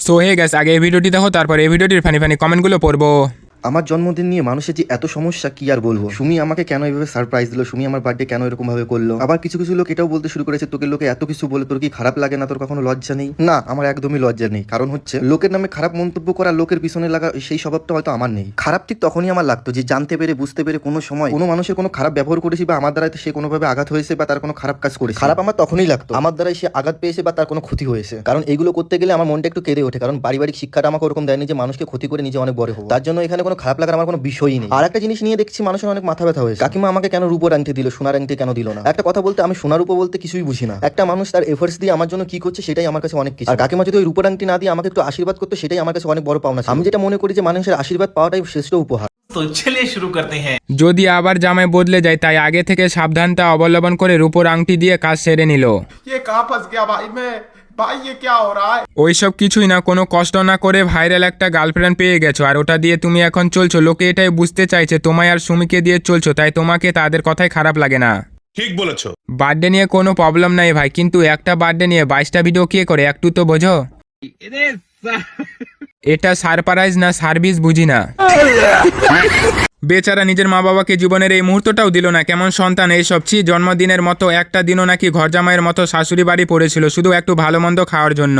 So hey gas, আগে এই ভিডিওটি দেখো, তারপর এই ভিডিওটির ফানি ফানি কমেন্টগুলো পড়বো। আমার জন্মদিন নিয়ে মানুষের যে এত সমস্যা কি আর বলবো। সুমি আমাকে কেন এইভাবে সারপ্রাইজ দিল, সুমি আমার বার্থডে কেন এরকম ভাবে করলো। আবার কিছু কিছু লোক এটাও বলতে শুরু করেছে, তোকে লোকে এত কিছু বলে তোর কি খারাপ লাগে না, তোর কখনো লজ্জা নেই? না, আমার একদমই লজ্জা নেই। কারণ হচ্ছে লোকের নামে খারাপ মন্তব্য করা, লোকের পিছনে লাগা, সেই স্বভাবটা হয়তো আমার নেই। খারাপ ঠিক তখনই আমার লাগতো যে জানতে পেরে বুঝতে পেরে কোনো সময় কোনো মানুষের কোনো খারাপ ব্যবহার করেছি বা আমার দ্বারা সে কোনোভাবে আঘাত হয়েছে বা তার কোনো খারাপ কাজ করেছে। খারাপ আমার তখনই লাগতো আমার দ্বারাই সে আঘাত পেয়েছে বা তার কোনো ক্ষতি হয়েছে। কারণ এইগুলো করতে গেলে আমার মনটা একটু কেঁদে ওঠে। কারণ পারিবারিক শিক্ষাটা আমাকে ওরকম দেয়নি যে মানুষকে ক্ষতি করে নিজে অনেক বড় হবো। তার জন্য এখানে কোনো খারাপ লাগার আমার কোনো বিষয়ই নেই। আর একটা জিনিস নিয়ে দেখছি মানুষের অনেক মাথা ব্যথা হয়েছে। কাকিমা আমাকে কেন রূপোর আংটি দিল, সোনার আংটি কেন দিল না? একটা কথা বলতে, আমি সোনার রূপো বলতে কিছুই বুঝি না। একটা মানুষ তার এফোর্টস দিয়ে আমার জন্য কি করছে সেটাই আমার কাছে অনেক কিছু। আর কাকিমা যদি ওই রূপোর আংটি না দিয়ে আমাকে একটু আশীর্বাদ করতো, সেটাই আমার কাছে অনেক বড় পাওনা। আমি যেটা মনে করি যে মানুষের আশীর্বাদ পাওয়াটাই শ্রেষ্ঠ উপহার। तो चलिए शुरू करते हैं। যদি আবার জামাই বদলে যায়, তাই আগে থেকে সাবধানতা অবলম্বন করে রূপোর আংটি দিয়ে কাজ সেরে নিল। ये कहाँ फंस गया भाई ये क्या हो रहा है? ওইসব কিছুই না, কোনো কষ্ট না করে ভাইরাল একটা গার্লফ্রেন্ড পেয়ে গেছো, আর ওটা দিয়ে তুমি এখন চলছো। লোকে এটাই বুঝতে চাইছে তোমায় আর সুমিকে দিয়ে চলছো, তাই তোমাকে তাদের কথাই খারাপ লাগে না। ঠিক বলেছো। বার্থডে নিয়ে কোনো প্রবলেম নাই ভাই, কিন্তু একটা বার্থডে নিয়ে 22টা ভিডিও কে করে, একটু তো বোঝো। এটা সারপ্রাইজ না সার্ভিস বুঝি না। বেচারা নিজের মা বাবাকে জীবনের এই মুহূর্তটাও দিল না। কেমন সন্তান এইসব! ছি, জন্মদিনের মতো একটা দিনও নাকি ঘর জামাইয়ের মতো শাশুড়ি বাড়ি পড়েছিল শুধু একটু ভালো মন্দ খাওয়ার জন্য।